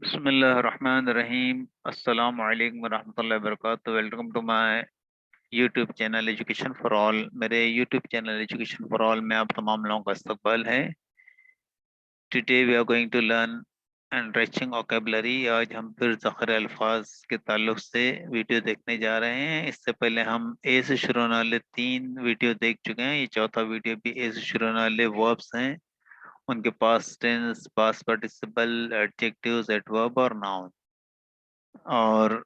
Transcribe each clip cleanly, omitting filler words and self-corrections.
बिस्मिल्लाहिर्रहमानिर्रहीम। अस्सलाम वालेकुम वरहमतुल्लाहि वबरकातुहू। Welcome to my YouTube channel education for all. मेरे YouTube channel education for all में आप तमाम लोगों का इस्तकबाल है। Today we are going to learn enriching vocabulary. आज हम फिर ज़ख़र अल्फाज के ताल्लुक से वीडियो देखने जा रहे हैं। इससे पहले हम ए से शुरू होने वाले 3 वीडियो देख चुके हैं। ये चौथा वीडियो भी ए से शुरू होने वाले वर्ब्स हैं, उनके past tense, past participle, adjectives, adverb और नाउन। और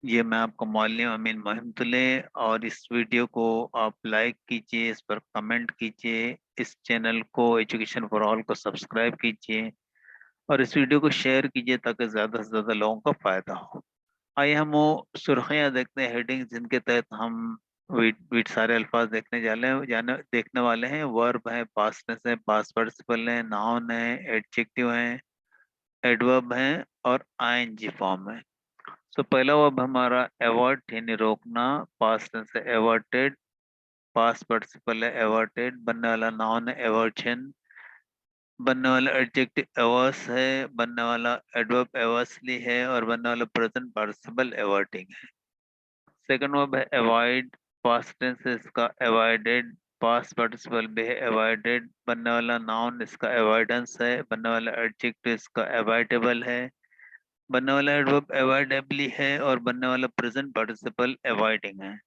ये मैं आपको मौलवी अमीन मोहम्मदुल्ले। और इस वीडियो को आप लाइक कीजिए, इस पर कमेंट कीजिए, इस चैनल को एजुकेशन फॉर ऑल को सब्सक्राइब कीजिए और इस वीडियो को शेयर कीजिए ताकि ज़्यादा से ज़्यादा लोगों का फ़ायदा हो। आइए हम वो सुर्खियाँ देखते हैं, हेडिंग जिनके तहत हम वीट वीट सारे अल्फाज देखने वाले हैं। वर्ब है, पास्ट टेंस है, पास्ट पार्टिसिपल है, नाउन है, एडजेक्टिव है, एडवर्ब है और आईएनजी फॉर्म है। तो पहला वर्ब हमारा अवॉइड यानी रोकना, पास्ट टेंस है अवॉइडेड, पास्ट पार्टिसिपल है अवॉइडेड, बनने वाला नाउन है अवॉइशन, बनने वाला एडजेक्टिव अवर्स है, बनने वाला एडवर्ब अवर्सली है और बनने वाला प्रेजेंट पार्टिसिपल अवॉइडिंग है। सेकंड वर्ब है अवॉइड, पास्ट टेंस है इसका अवॉइडेड, पास्ट पार्टिसिपल भी है अवॉइडेड, बनने वाला नाउन इसका अवॉइडेंस है, बनने वाला एडजेक्टिव इसका अवॉइडेबल है, बनने वाला एडवर्ब अवॉइडेबली है और बनने वाला प्रेजेंट पार्टिसिपल अवॉइडिंग है।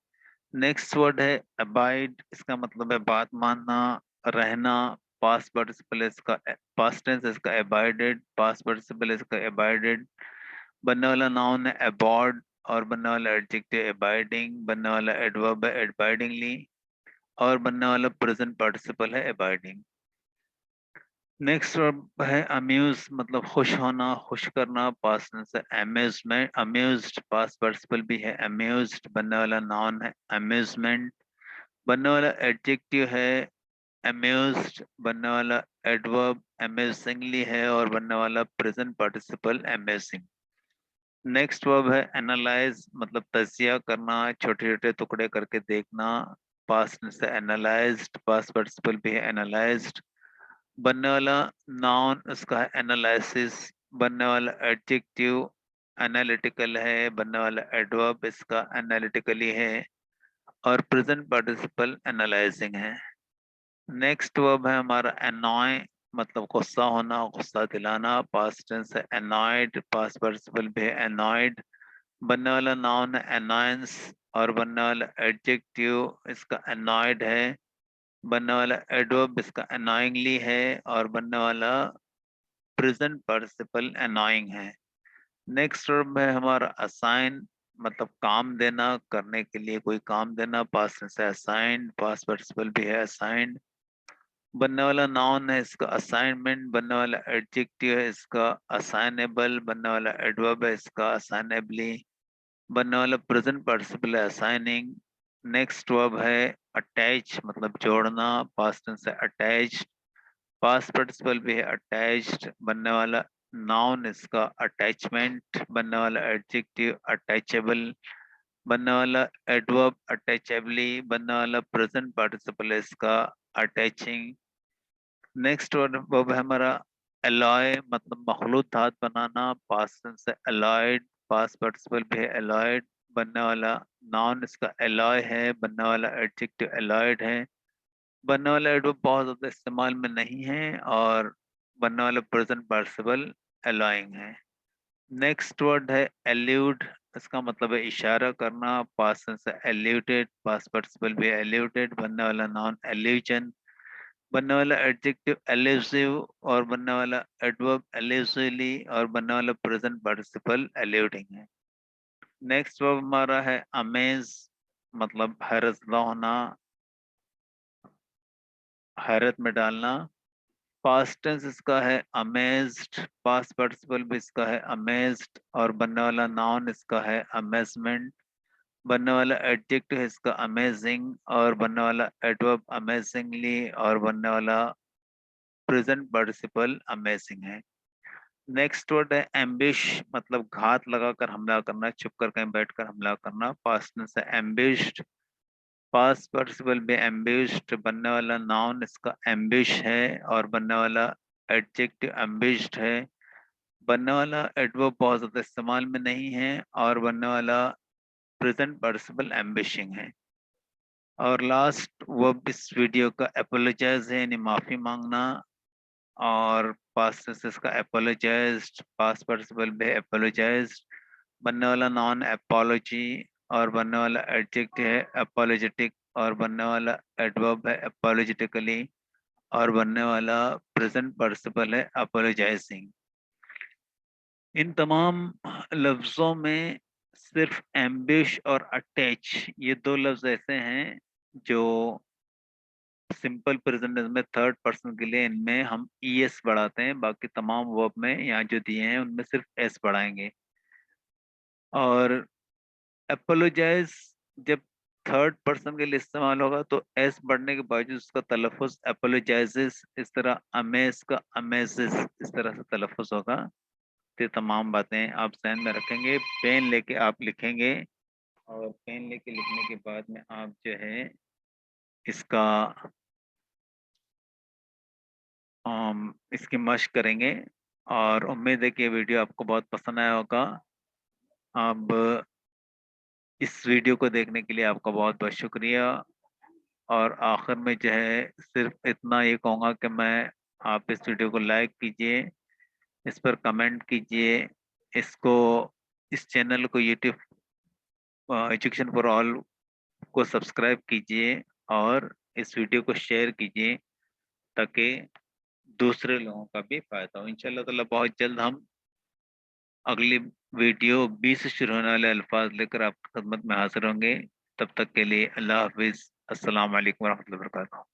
नेक्स्ट वर्ड है अबाइड, इसका मतलब है बात मानना, रहना, पास्ट पार्टिसिपल इसका पास्ट टेंस इसका अबाइडेड, पास्ट पार्टिसिपल इसका अबाइडेड, बनने वाला नाउन है अबॉर्ड और बनने वाला एडजेक्टिव अबाइडिंग, बनने वाला एडवर्ब है अबाइडिंगली और बनने वाला प्रेजेंट पार्टिसिपल है अबाइडिंग। नेक्स्ट वर्ब है अम्यूज, मतलब खुश होना, खुश करना, पास्ट टेंस है अम्यूजमेंट, अम्यूज्ड, पास्ट पार्टिसिपल भी है अम्यूज्ड, बनने वाला नाउन है अम्यूजमेंट, बनने वाला एडजेक्टिव है अम्यूज्ड, बनने वाला एडवर्ब अमेजिंगली है और बनने वाला present participle amazing. Next verb है एनालाइज, मतलब तजिया करना, छोटे छोटे टुकड़े करके देखना, पास्ट टेंस है एनालाइज्ड, पास्ट पार्टिसिपल भी है एनालाइज्ड, बनने वाला नाउन उसका है एनालिसिस, बनने वाला एडजेक्टिव एनालिटिकल है, बनने वाला एडवर्ब इसका एनालिटिकली है और प्रेजेंट पार्टिसिपल एनालाइजिंग है। नेक्स्ट वर्ब है हमारा एनॉय, मतलब गुस्सा होना, गुस्सा दिलाना, पास्ट टेंस है एनॉयड, पास्ट पार्टिसिपल भी है एनॉयड, बनने वाला नाउन है एनॉयंस और बनने वाला एडजेक्टिव इसका एनॉयड है, बनने वाला एडवर्ब इसका अनोइंगली है और बनने वाला प्रेजेंट पार्टिसिपल अनोइंग है। नेक्स्ट वर्ब है हमारा असाइन, मतलब काम देना, करने के लिए कोई काम देना, पास्ट टेंस है असाइंड, पास्ट पार्टिसिपल भी है असाइंड, बनने वाला नाउन है इसका असाइनमेंट, बनने वाला एडजेक्टिव है इसका असाइनेबल, बनने वाला एडवर्ब है इसका असाइनेबली, बनने वाला प्रेजेंट पार्टिसिपल है असाइनिंग। नेक्स्ट वर्ब है अटैच, मतलब जोड़ना, पास्ट टेंस है अटैच्ड, पास्ट पार्टिसिपल भी है अटैच्ड, बनने वाला नाउन इसका अटैचमेंट, बनने वाला एडजेक्टिव अटैचेबल, बनने वाला एडवर्ब अटैचेबली, बनने वाला प्रेजेंट पार्टिसिपल है इसका अटैचिंग। नेक्स्ट वर्ब है हमारा एलॉय, मतलब मखलूत धात बनाना, पास्ट टेंस है एलॉयड, पास्ट पार्टिसिपल भी है एलॉयड, बनने वाला नाउन इसका एलॉय है, बनने वाला एडजेक्टिव एलॉयड है, बनने वाला एडवर्ब बहुत ज़्यादा इस्तेमाल में नहीं है और बनने वाला प्रेजेंट पार्टिसिपल एलॉइंग है। नेक्स्ट वर्ड है एल्यूड, इसका मतलब है इशारा करना, पास्ट टेंस है एल्यूटेड, पास्ट पार्टिसिपल भी एल्यूटेड, बनने वाला नाउन एल्यूजन, बनने वाला एडजेक्टिव एल्यूसिव और बनने वाला एडवर्ब एल्यूसिवली और बनने वाला प्रेजेंट पार्टिसिपल एल्यूडिंग है। नेक्स्ट वर्ब हमारा है अमेज, मतलब हैरतज़दा होना, हैरत में डालना, पास्ट टेंस इसका है अमेज्ड, पास्ट पार्टिसिपल भी इसका है अमेज्ड और बनने वाला नाउन इसका है अमेजमेंट, बनने वाला एडजेक्टिव है इसका अमेजिंग और बनने वाला एडवर्ब अमेजिंगली और बनने वाला प्रेजेंट पार्टिसिपल अमेजिंग है। नेक्स्ट वर्ड है एम्बिश, मतलब घात लगाकर हमला करना, छुप कर कहीं बैठकर हमला करना, पास्ट टेंस है एम्बिश्ड, पास्ट पार्टिसिपल भी एम्बिश्ड, बनने वाला नाउन इसका एम्बिश है और बनने वाला एडजेक्टिव एम्बिश्ड है, बनने वाला एडवर्ब बहुत ज़्यादा इस्तेमाल में नहीं है और बनने वाला प्रेजेंट पार्टिसिपल एम्बिशिंग है। और लास्ट वर्ब इस वीडियो का अपोलोजाइज है, यानी माफ़ी मांगना। और पास्ट टेंस का अपोलोजाइज्ड, पास्ट पार्टिसिपल भी अपोलोजाइज्ड। बनने वाला नॉन अपोलॉजी और बनने वाला एडजेक्टिव है अपोलोजेटिक और बनने वाला एडवर्ब है अपोलोजेटिकली और बनने वाला प्रेजेंट पार्टिसिपल है अपोलोजाइजिंग। इन तमाम लफ्ज़ों में सिर्फ एम्बिश और अटैच ये दो लफ्ज़ ऐसे हैं जो सिंपल प्रेजेंट में थर्ड पर्सन के लिए इनमें हम ईएस बढ़ाते हैं, बाकी तमाम वर्ब में यहाँ जो दिए हैं उनमें सिर्फ एस बढ़ाएंगे। और अपोलोजाइज जब थर्ड पर्सन के लिए इस्तेमाल होगा तो एस बढ़ने के बावजूद उसका तलफ़ुज़ अपोलोजाइजेस इस तरह, अमेज का अमेजेस इस तरह से तलफ़ुज़ होगा। तो ये तमाम बातें आप ध्यान में रखेंगे, पेन लेके आप लिखेंगे और पेन लेके लिखने के बाद में आप जो है इसका इसकी मशक करेंगे और उम्मीद है कि ये वीडियो आपको बहुत पसंद आया होगा। अब इस वीडियो को देखने के लिए आपका बहुत बहुत शुक्रिया। और आखिर में जो है सिर्फ इतना ये कहूँगा कि मैं आप इस वीडियो को लाइक कीजिए, इस पर कमेंट कीजिए, इसको इस चैनल को यूट्यूब एजुकेशन फॉर ऑल को सब्सक्राइब कीजिए और इस वीडियो को शेयर कीजिए ताकि दूसरे लोगों का भी फायदा हो। इंशाल्लाह ताला बहुत जल्द हम अगली वीडियो 20 से शुरू होने वाले अल्फाज लेकर आपकी खदमत में हाजिर होंगे। तब तक के लिए अल्लाह हाफिज़। अस्सलाम वालेकुम वरहमतुल्लाहि वबरकातुहू।